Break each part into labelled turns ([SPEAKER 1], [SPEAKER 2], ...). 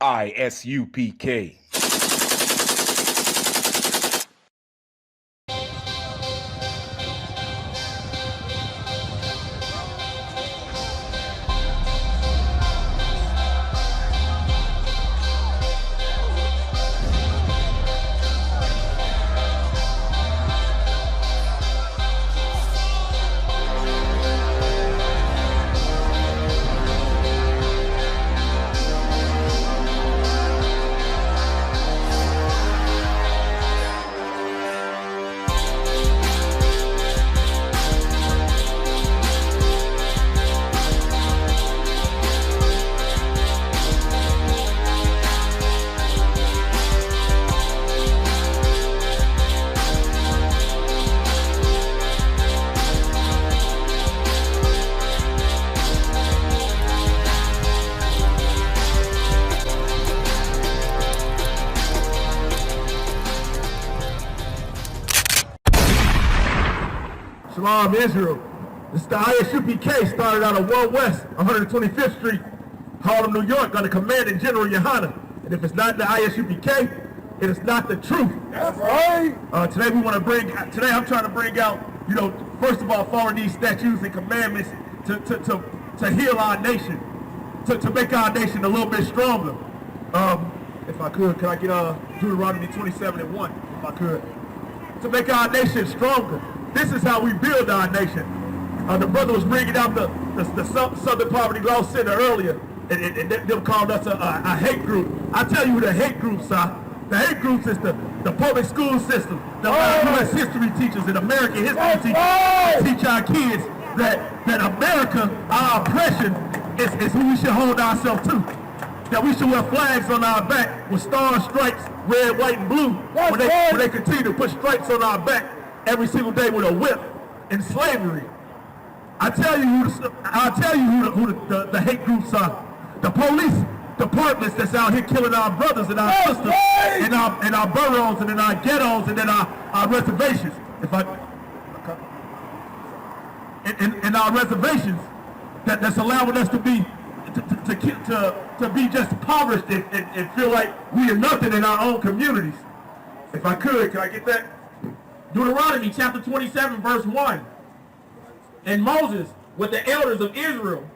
[SPEAKER 1] ISUPK.
[SPEAKER 2] Shalom, Israel. This is the ISUPK, started out of 1 West, 125th Street, Harlem, New York, under Commandant General Yohana. And if it's not the ISUPK, it is not the truth.
[SPEAKER 3] That's right.
[SPEAKER 2] Today I'm trying to bring out, first of all, following these statutes and commandments to heal our nation, to make our nation a little bit stronger. If I could I get Deuteronomy 27:1, if I could. To make our nation stronger. This is how we build our nation. The brother was bringing out the Southern Poverty Law Center earlier, and them called us a hate group. I tell you who the hate groups are. The hate groups is the public school system, the U.S. history teachers and American history teachers teach our kids that America, our oppression, is who we should hold ourselves to. That we should wear flags on our back with stars, stripes, red, white, and blue. When they continue to put stripes on our back every single day with a whip in slavery. I'll tell you who the hate groups are. The police departments that's out here killing our brothers and our sisters in our boroughs and in our ghettos and in our reservations. In our reservations that's allowing us to be just impoverished and feel like we are nothing in our own communities. If I could, can I get that?
[SPEAKER 4] Deuteronomy chapter 27 verse 1. And Moses with the elders of Israel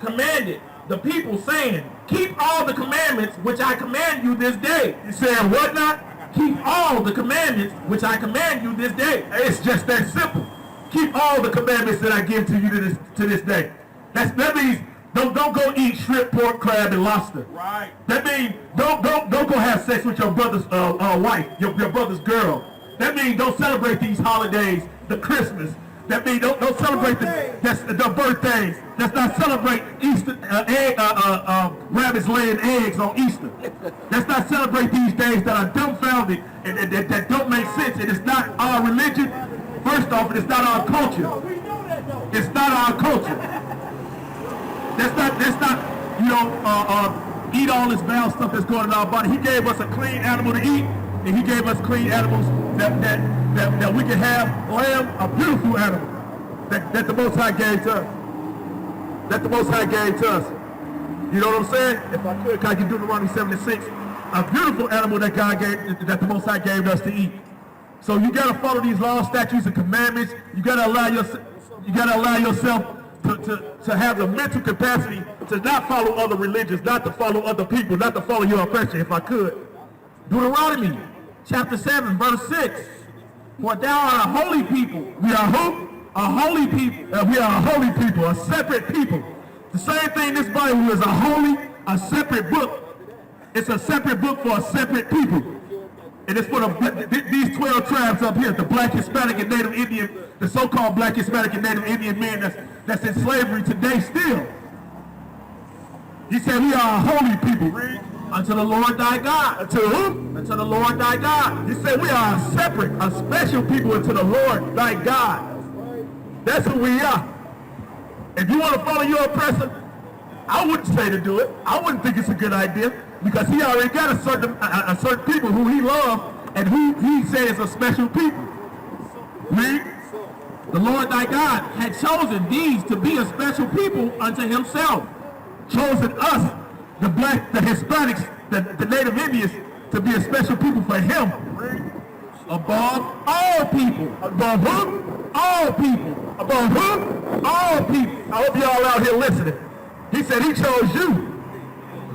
[SPEAKER 4] commanded the people, saying, keep all the commandments which I command you this day.
[SPEAKER 2] You saying what not?
[SPEAKER 4] Keep all the commandments which I command you this day.
[SPEAKER 2] It's just that simple. Keep all the commandments that I give to you to this day. That means don't go eat shrimp, pork, crab, and lobster.
[SPEAKER 4] Right.
[SPEAKER 2] That means don't go have sex with your brother's wife, your brother's girl. That means don't celebrate these holidays, the Christmas. That means don't celebrate the birthdays. Let's not celebrate Easter, rabbits laying eggs on Easter. Let's not celebrate these days that are dumbfounded and that don't make sense. And it's not our religion. First off, it's not our culture. It's not our culture. That's not eat all this bad stuff that's going in our body. He gave us a clean animal to eat, and he gave us clean animals that we can have. Lamb, a beautiful animal that the Most High gave to us. That the Most High gave to us. You know what I'm saying? If I could, I can do Deuteronomy 76. A beautiful animal that God gave, that the Most High gave us to eat. So you got to follow these laws, statutes, and commandments. You got to allow yourself to have the mental capacity to not follow other religions, not to follow other people, not to follow your oppression, if I could.
[SPEAKER 4] Deuteronomy chapter 7 verse 6. For thou art a holy people.
[SPEAKER 2] We are who? A holy people. We are a holy people, a separate people. The same thing this Bible is a separate book. It's a separate book for a separate people. And it's for these 12 tribes up here, the Black, Hispanic, and Native Indian, the so-called Black, Hispanic, and Native Indian men that's in slavery today still. He said we are a holy people. Read.
[SPEAKER 4] Unto the Lord thy God.
[SPEAKER 2] Unto whom?
[SPEAKER 4] Unto the Lord thy God.
[SPEAKER 2] He said we are a separate, a special people unto the Lord thy God. That's who we are. If you want to follow your oppressor, I wouldn't say to do it. I wouldn't think it's a good idea because he already got a certain people who he loves and who he says are special people. Read.
[SPEAKER 4] The Lord thy God had chosen these to be a special people unto himself.
[SPEAKER 2] Chosen us the black, the Hispanics, the Native Indians to be a special people for him. Above all people. Above who? All people. Above who? All people. I hope y'all out here listening. He said he chose you.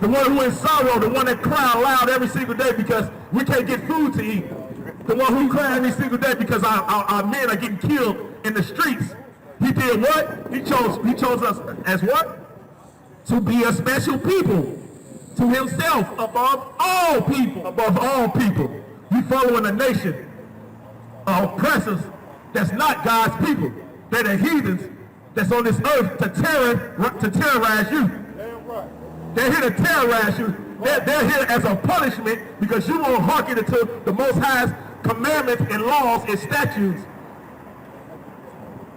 [SPEAKER 2] The one who in sorrow, the one that cry aloud every single day because we can't get food to eat. The one who cry every single day because our men are getting killed in the streets. He did what? He chose us as what? To be a special people to himself above all people. Above all people. You following a nation of oppressors that's not God's people. They're the heathens that's on this earth to terrorize you. They're here to terrorize you. They're here as a punishment because you won't hearken to the Most High's commandments and laws and statutes.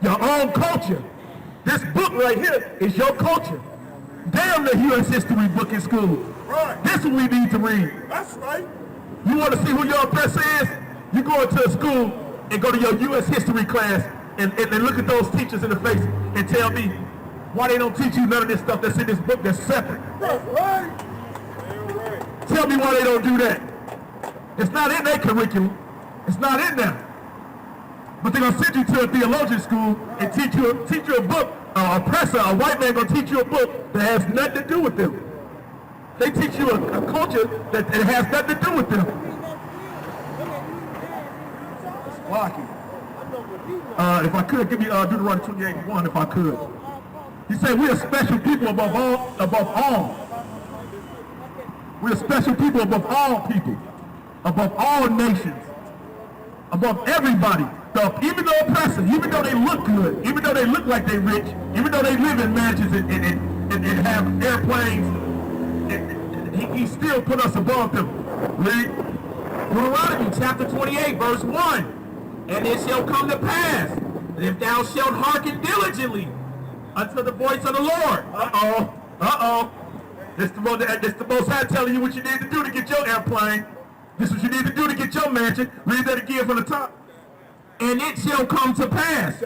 [SPEAKER 2] Your own culture. This book right here is your culture. Damn the U.S. history book in school. Right. This is what we need to read. That's right. You want to see who your oppressor is? You go into a school and go to your U.S. history class and look at those teachers in the face and tell me why they don't teach you none of this stuff that's in this book that's separate. That's right. Tell me why they don't do that. It's not in their curriculum. It's not in there. But they're going to send you to a theologian school and teach you a book. Oppressor, a white man going to teach you a book that has nothing to do with them. They teach you a culture that has nothing to do with them. If I could, give me Deuteronomy 28:1 if I could. He said, we're a special people above all. We're a special people above all nations, above everybody. Even the oppressor, even though they look good, even though they look like they're rich, even though they live in mansions and have airplanes, he still put us above them. Read
[SPEAKER 4] Deuteronomy chapter 28, verse 1. And it shall come to pass that if thou shalt hearken diligently unto the voice of the Lord.
[SPEAKER 2] This the Most High telling you what you need to do to get your airplane. This is what you need to do to get your mansion. Read that again from the top.
[SPEAKER 4] And it shall come to pass,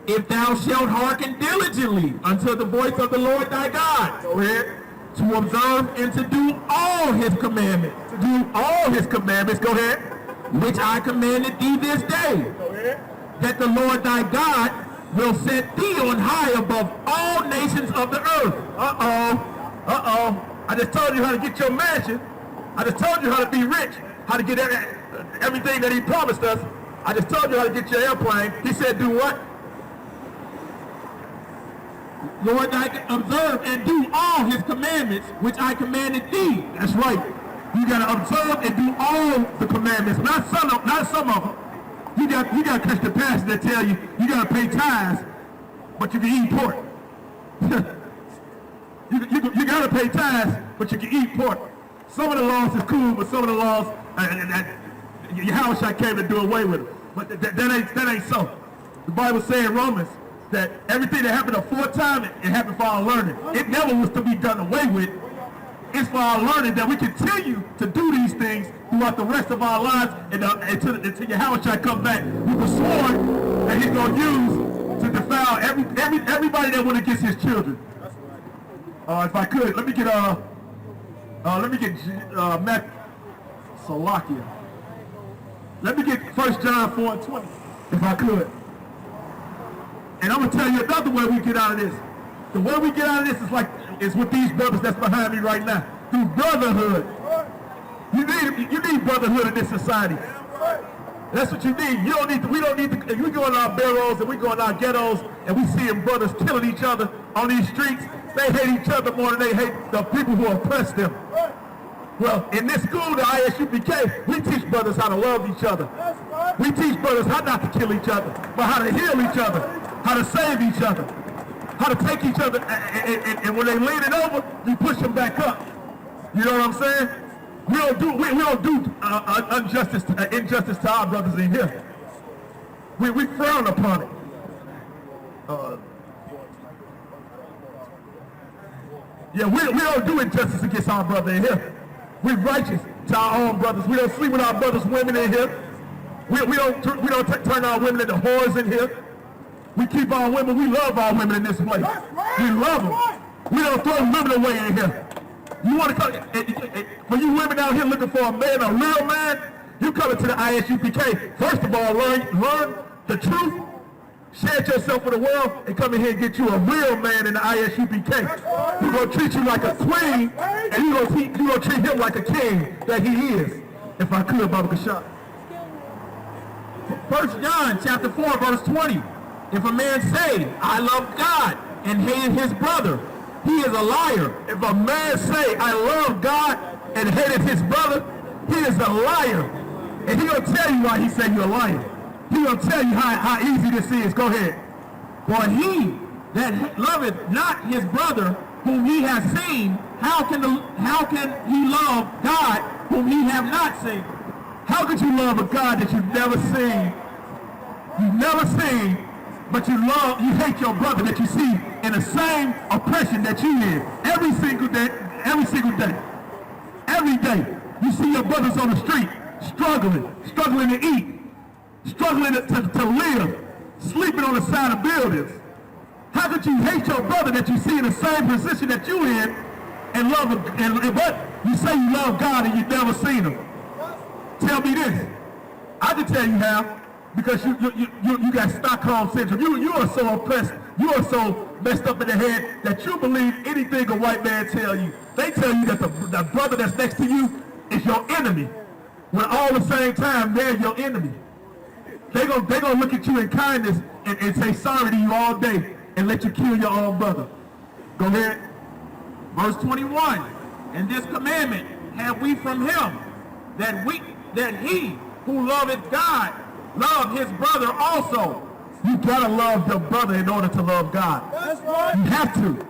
[SPEAKER 4] if thou shalt hearken diligently unto the voice of the Lord thy God.
[SPEAKER 2] Go ahead.
[SPEAKER 4] To observe and to do all his commandments.
[SPEAKER 2] To do all his commandments. Go ahead.
[SPEAKER 4] Which I commanded thee this day.
[SPEAKER 2] Go ahead.
[SPEAKER 4] That the Lord thy God will set thee on high above all nations of the earth.
[SPEAKER 2] I just told you how to get your mansion. I just told you how to be rich. How to get everything that he promised us. I just told you how to get your airplane. He said do what?
[SPEAKER 4] Lord, thy observe and do all his commandments, which I commanded thee.
[SPEAKER 2] That's right. You got to observe and do all the commandments, not some of them. You got to catch the pastor that tell you got to pay tithes, but you can eat pork. you got to pay tithes, but you can eat pork. Some of the laws is cool, but some of the laws, Yahushua came to do away with them. But that ain't so. The Bible says in Romans that everything that happened aforetime, it happened for our learning. It never was to be done away with. It's for our learning that we continue to do these things throughout the rest of our lives until Yahushua come back. We were sworn that he's going to use to defile everybody that went against his children. If I could, let me get Matt Salakia. Let me get 1 John 4:20, if I could. And I'm going to tell you another way we get out of this. The way we get out of this is with these brothers that's behind me right now. Through brotherhood. You need brotherhood in this society. That's what you need. We don't need to, if we go in our barrows and we go in our ghettos and we see brothers killing each other on these streets, they hate each other more than they hate the people who oppress them. Well, in this school, the ISUPK, we teach brothers how to love each other. We teach brothers how not to kill each other, but how to heal each other, how to save each other, how to take each other, and when they lean it over, you push them back up. You know what I'm saying? We don't do injustice to our brothers in here. We frown upon it. We don't do injustice against our brother in here. We're righteous to our own brothers. We don't sleep with our brothers' women in here. We don't turn our women into whores in here. We keep our women. We love our women in this place. We love them. We don't throw women away in here. You want to come, for you women out here looking for a man, a real man, you coming to the ISUPK. First of all, learn the truth, share yourself with the world, and come in here and get you a real man in the ISUPK. Who's going to treat you like a queen, and you gonna treat him like a king that he is. If I could, Baba Kashab.
[SPEAKER 4] 1 John chapter 4, verse 20. If a man say, I love God, and hated his brother, he is a liar.
[SPEAKER 2] If a man say, I love God, and hated his brother, he is a liar. And he gonna tell you why he say you're a liar. He gonna tell you how easy this is. Go ahead.
[SPEAKER 4] For he that loveth not his brother whom he has seen, how can he love God whom he have not seen?
[SPEAKER 2] How could you love a God that you've never seen? You've never seen, but you hate your brother that you see in the same oppression that you in. Every single day. Every day, you see your brothers on the street struggling to eat, struggling to live, sleeping on the side of buildings. How could you hate your brother that you see in the same position that you in and love him? But you say you love God and you've never seen him. Tell me this. I can tell you how, because you got Stockholm syndrome. You are so oppressed. You are so messed up in the head that you believe anything a white man tell you. They tell you that the brother that's next to you is your enemy, when all at the same time they're your enemy. They gonna look at you in kindness and say sorry to you all day and let you kill your own brother. Go ahead.
[SPEAKER 4] Verse 21. And this commandment have we from him, that he who loveth God love his brother also.
[SPEAKER 2] You gotta love your brother in order to love God.
[SPEAKER 1] That's right.
[SPEAKER 2] You have to.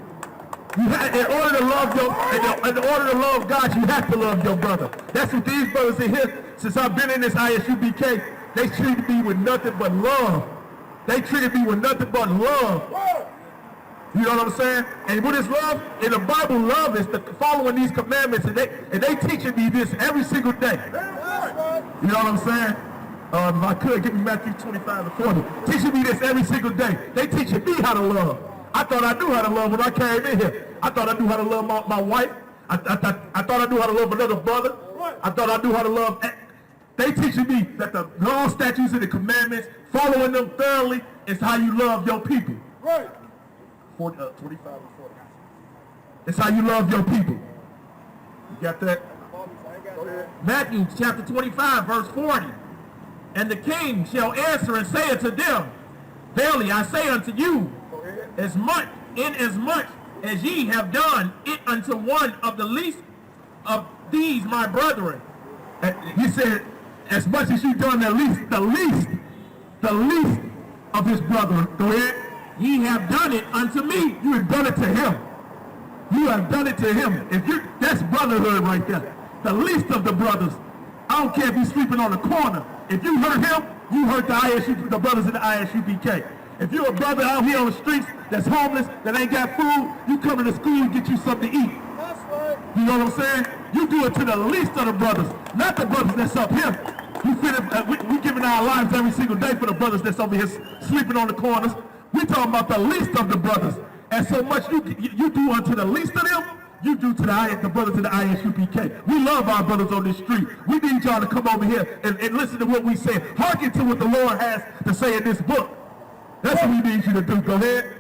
[SPEAKER 2] In order to love God, you have to love your brother. That's what these brothers in here, since I've been in this ISUPK, they treated me with nothing but love. They treated me with nothing but love. You know what I'm saying? And what is love? In the Bible, love is following these commandments, and they teaching me this every single day. You know what I'm saying? If I could, give me Matthew 25 and 40. Teaching me this every single day. They teaching me how to love. I thought I knew how to love when I came in here. I thought I knew how to love my wife. I thought I knew how to love another brother. I thought I knew how to love. They teaching me that the law, statutes, and the commandments, following them thoroughly, is how you love your people.
[SPEAKER 1] Right.
[SPEAKER 2] 25 and 40. It's how you love your people. You got that?
[SPEAKER 4] Matthew chapter 25, verse 40. And the king shall answer and say unto them, Verily I say unto you, inasmuch as ye have done it unto one of the least of these my brethren.
[SPEAKER 2] He said, as much as you done the least of his brethren. Go ahead.
[SPEAKER 4] Ye have done it unto me.
[SPEAKER 2] You have done it to him. You have done it to him. That's brotherhood right there. The least of the brothers. I don't care if he's sleeping on the corner. If you hurt him, you hurt the brothers in the ISUPK. If you're a brother out here on the streets that's homeless, that ain't got food, you come to the school and get you something to eat.
[SPEAKER 1] That's right.
[SPEAKER 2] You know what I'm saying? You do it to the least of the brothers, not the brothers that's up here. We giving our lives every single day for the brothers that's over here sleeping on the corners. We talking about the least of the brothers. And so much you do unto the least of them, you do to the brothers in the ISUPK. We love our brothers on this street. We need y'all to come over here and listen to what we say. Hearken to what the Lord has to say in this book. That's what we need you to do. Go ahead.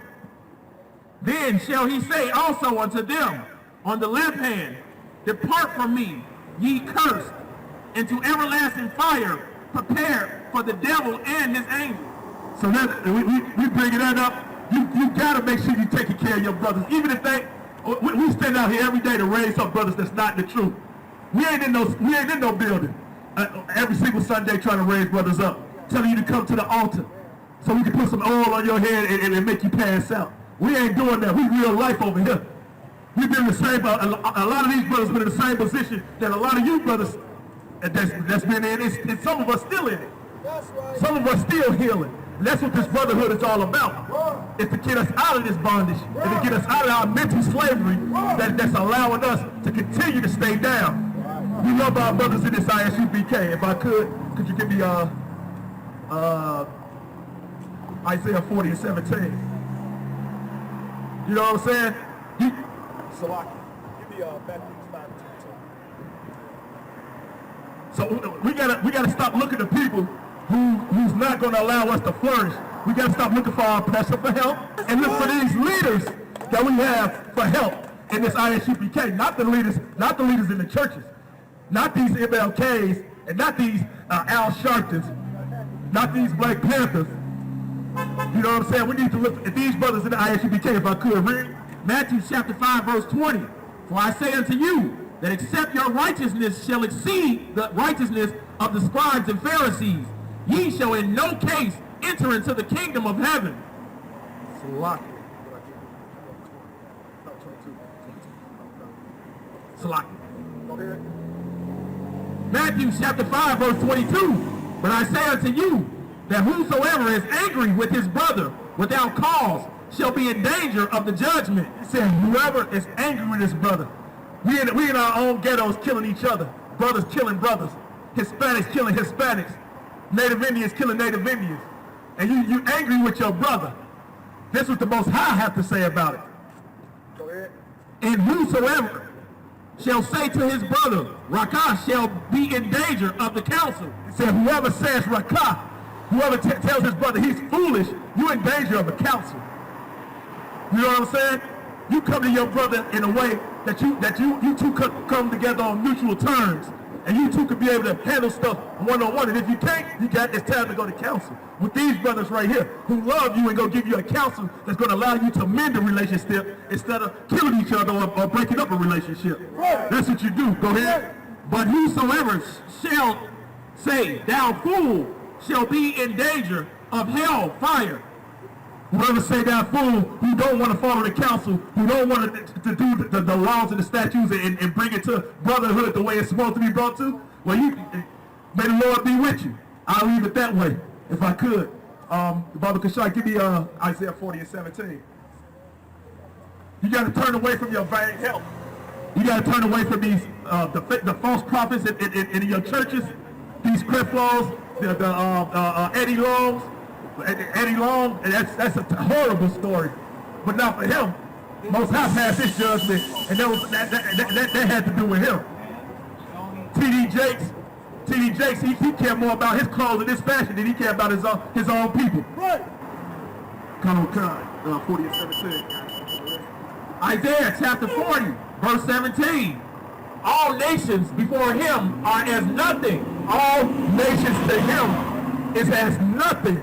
[SPEAKER 4] Then shall he say also unto them on the left hand, Depart from me, ye cursed, into everlasting fire, prepared for the devil and his angels.
[SPEAKER 2] So that we bringing that up. You gotta make sure you taking care of your brothers, even if we stand out here every day to raise up brothers that's not the truth. We ain't in no building every single Sunday trying to raise brothers up, telling you to come to the altar so we can put some oil on your head and make you pass out. We ain't doing that. We real life over here. We've been in the same. A lot of these brothers been in the same position that a lot of you brothers that's been in, and some of us still in it.
[SPEAKER 1] That's right.
[SPEAKER 2] Some of us still healing. And that's what this brotherhood is all about. It's to get us out of this bondage and to get us out of our mental slavery that's allowing us to continue to stay down. We love our brothers in this ISUPK. If I could you give me Isaiah 40 and 17? You know what I'm saying? Salaki. Give So we gotta stop looking at people who's not gonna allow us to flourish. We gotta stop looking for our oppressor for help and look for these leaders that we have for help in this ISUPK. Not the leaders in the churches, not these MLKs, and not these Al Sharptons, not these Black Panthers. You know what I'm saying? We need to look at these brothers in the ISUPK. If I could read
[SPEAKER 4] Matthew chapter 5, verse 20. For I say unto you, that except your righteousness shall exceed the righteousness of the scribes and Pharisees, ye shall in no case enter into the kingdom of heaven. Matthew chapter 5, verse 22. But I say unto you, that whosoever is angry with his brother without cause shall be in danger of the judgment.
[SPEAKER 2] It said, whoever is angry with his brother. We in our own ghettos killing each other. Brothers killing brothers. Hispanics killing Hispanics. Native Indians killing Native Indians. And you angry with your brother. This is what the Most High have to say about it.
[SPEAKER 1] Go ahead.
[SPEAKER 4] And whosoever shall say to his brother, Rakah, shall be in danger of the council.
[SPEAKER 2] It said, whoever says Rakah, whoever tells his brother he's foolish, you in danger of the council. You know what I'm saying? You come to your brother in a way that you two could come together on mutual terms, and you two could be able to handle stuff one-on-one. And if you can't, it's time to go to counsel with these brothers right here who love you and go give you a counsel that's going to allow you to mend a relationship instead of killing each other or breaking up a relationship.
[SPEAKER 1] Right.
[SPEAKER 2] That's what you do. Go ahead.
[SPEAKER 4] But whosoever shall say, thou fool, shall be in danger of hell fire.
[SPEAKER 2] Whoever say that fool who don't want to follow the council, who don't want to do the laws and the statutes and bring it to brotherhood the way it's supposed to be brought to, well, may the Lord be with you. I'll leave it that way, if I could. Baba Kashai, give me Isaiah 40 and 17. You got to turn away from your vain help. You got to turn away from these the false prophets in your churches, these Creflos, the Eddie Longs. Eddie Long, and that's a horrible story. But not for him. Most High passed his judgment, and that had to do with him. T.D. Jakes, he cared more about his clothes and his fashion than he cared about his own people.
[SPEAKER 1] Right.
[SPEAKER 2] Come on, 40 and 17.
[SPEAKER 4] Isaiah chapter 40, verse 17. All nations before him are as nothing.
[SPEAKER 2] All nations to him is as nothing.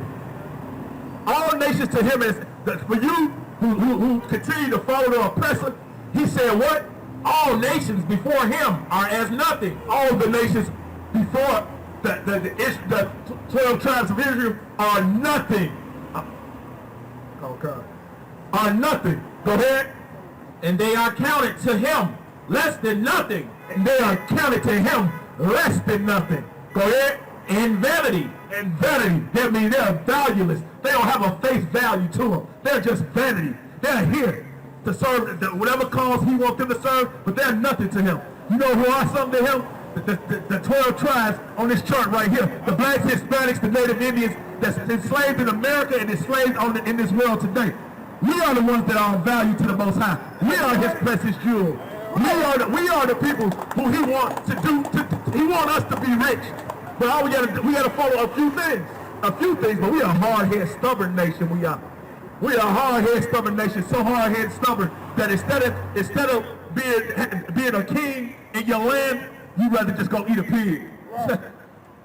[SPEAKER 2] All nations to him is, for you who continue to follow the oppressor, he said what?
[SPEAKER 4] All nations before him are as nothing.
[SPEAKER 2] All the nations before the 12 tribes of Israel are nothing. Are nothing. Go ahead.
[SPEAKER 4] And they are counted to him less than nothing.
[SPEAKER 2] And they are counted to him less than nothing. Go ahead.
[SPEAKER 4] And vanity.
[SPEAKER 2] And vanity. That means they're valueless. They don't have a face value to them. They're just vanity. They're here to serve whatever cause he wants them to serve, but they're nothing to him. You know who are something to him? The 12 tribes on this chart right here. The blacks, Hispanics, the Native Indians that's enslaved in America and enslaved in this world today. We are the ones that are of value to the Most High. We are his precious jewel. We are the people who he wants he wants us to be rich. But all we gotta follow a few things, but we are a hard-headed, stubborn nation. We are a hard-headed, stubborn nation, so hard-headed, stubborn that instead of being a king in your land, you rather just go eat a pig.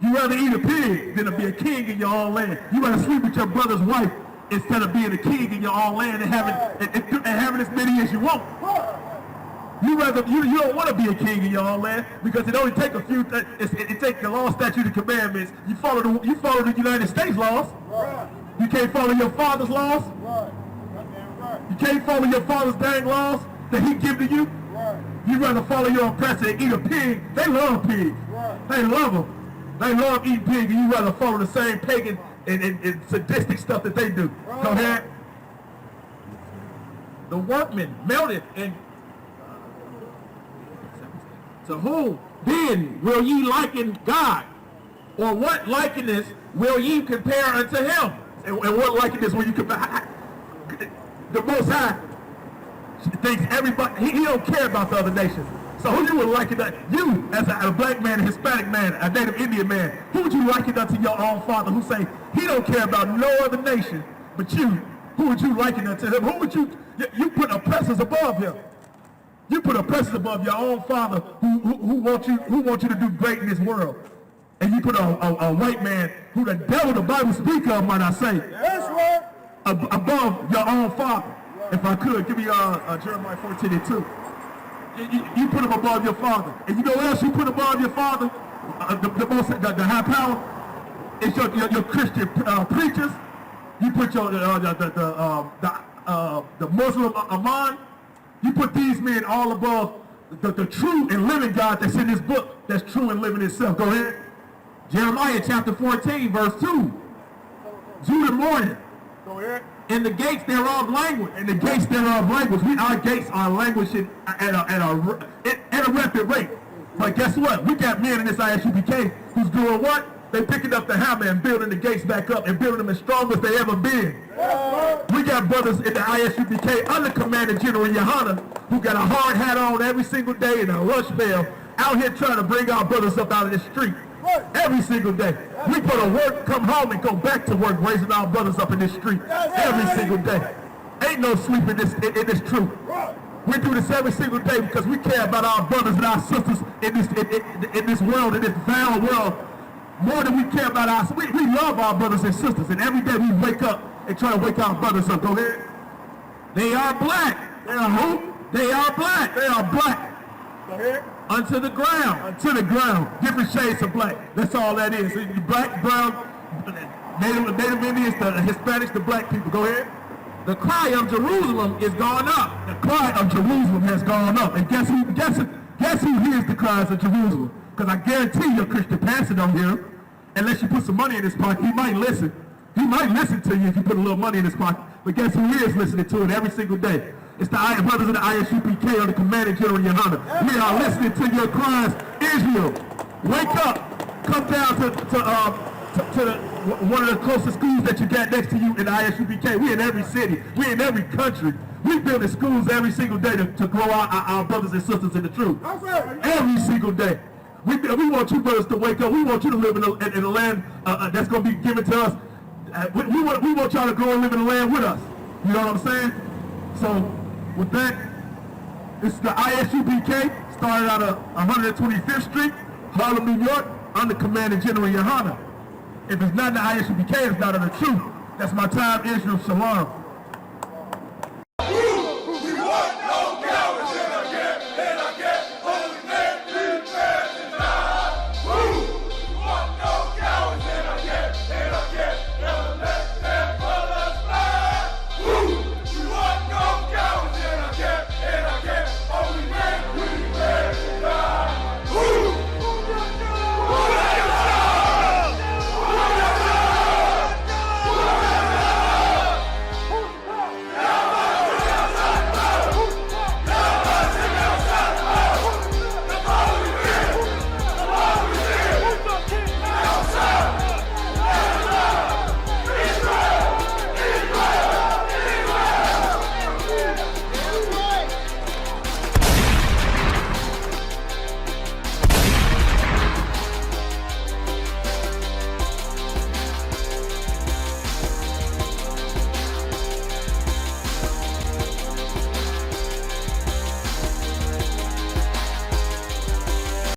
[SPEAKER 2] You rather eat a pig than to be a king in your own land. You rather sleep with your brother's wife instead of being a king in your own land and having as many as you want. You don't want to be a king in your own land because it only takes a few. It takes the law, statute, and commandments. You follow the United States laws.
[SPEAKER 1] Right.
[SPEAKER 2] You can't follow your father's laws.
[SPEAKER 1] Right. Goddamn right.
[SPEAKER 2] You can't follow your father's dang laws that he give to you.
[SPEAKER 1] Right.
[SPEAKER 2] You rather follow your oppressor and eat a pig. They love pigs.
[SPEAKER 1] Right.
[SPEAKER 2] They love them. They love eating pigs, and you rather follow the same pagan and sadistic stuff that they do.
[SPEAKER 1] Right.
[SPEAKER 2] Go ahead.
[SPEAKER 4] The workman melted and to whom then will ye liken God? Or what likeness will ye compare unto him?
[SPEAKER 2] And what likeness will you compare? The Most High, thinks everybody, he don't care about the other nations. So who you would liken that? You, as a black man, a Hispanic man, a Native Indian man, who would you liken that to your own father who say he don't care about no other nation but you? Who would you liken that to him? Who would you put oppressors above him? You put oppressors above your own father who wants you to do great in this world. And you put a white man who the devil the Bible speaks of, might I say, above your own father. If I could, give me Jeremiah 14:2. You put him above your father. And you know what else you put above your father? The high power? It's your Christian preachers. You put the Muslim Amman. You put these men all above the true and living God that's in this book, that's true and living itself. Go ahead.
[SPEAKER 4] Jeremiah chapter 14, verse 2. Judah mourneth.
[SPEAKER 1] Go ahead.
[SPEAKER 4] In the gates thereof language.
[SPEAKER 2] In the gates thereof language. Our gates are languishing at a rapid rate. But guess what? We got men in this ISUPK who's doing what? They picking up the hammer and building the gates back up and building them as strong as they ever been. We got brothers in the ISUPK under Commander General Yohana who got a hard hat on every single day and a rush bell out here trying to bring our brothers up out of the street. Every single day. We go to work, come home, and go back to work, raising our brothers up in this street. Every single day. Ain't no sleep in this truth. We do this every single day because we care about our brothers and our sisters in this world, in this vile world, more than we care about us. We love our brothers and sisters, and every day we wake up and try to wake our brothers up. Go ahead.
[SPEAKER 4] They are black.
[SPEAKER 2] They are who?
[SPEAKER 4] They are black.
[SPEAKER 2] They are black.
[SPEAKER 1] Go ahead.
[SPEAKER 4] Unto the ground.
[SPEAKER 2] Unto the ground. Different shades of black. That's all that is. Black, brown, Native Indians, the Hispanics, the black people. Go ahead.
[SPEAKER 4] The cry of Jerusalem is gone up.
[SPEAKER 2] The cry of Jerusalem has gone up. And guess who hears the cries of Jerusalem? Because I guarantee your Christian pastor don't hear him. Unless you put some money in his pocket, he might listen. He might listen to you if you put a little money in his pocket. But guess who is listening to it every single day? It's the brothers of the ISUPK under Commander General Yohana. We are listening to your cries. Israel, wake up. Come down to one of the closest schools that you got next to you in the ISUPK. We in every city. We in every country. We building schools every single day to grow our brothers and sisters in the truth. Every single day. We want you brothers to wake up. We want you to live in a land that's going to be given to us. We want y'all to go and live in the land with us. You know what I'm saying? So, with that, it's the ISUPK, started out of 125th Street, Harlem, New York, under Commander General Yohana. If it's not the ISUPK, it's not of the truth. That's my time, Israel. Shalom.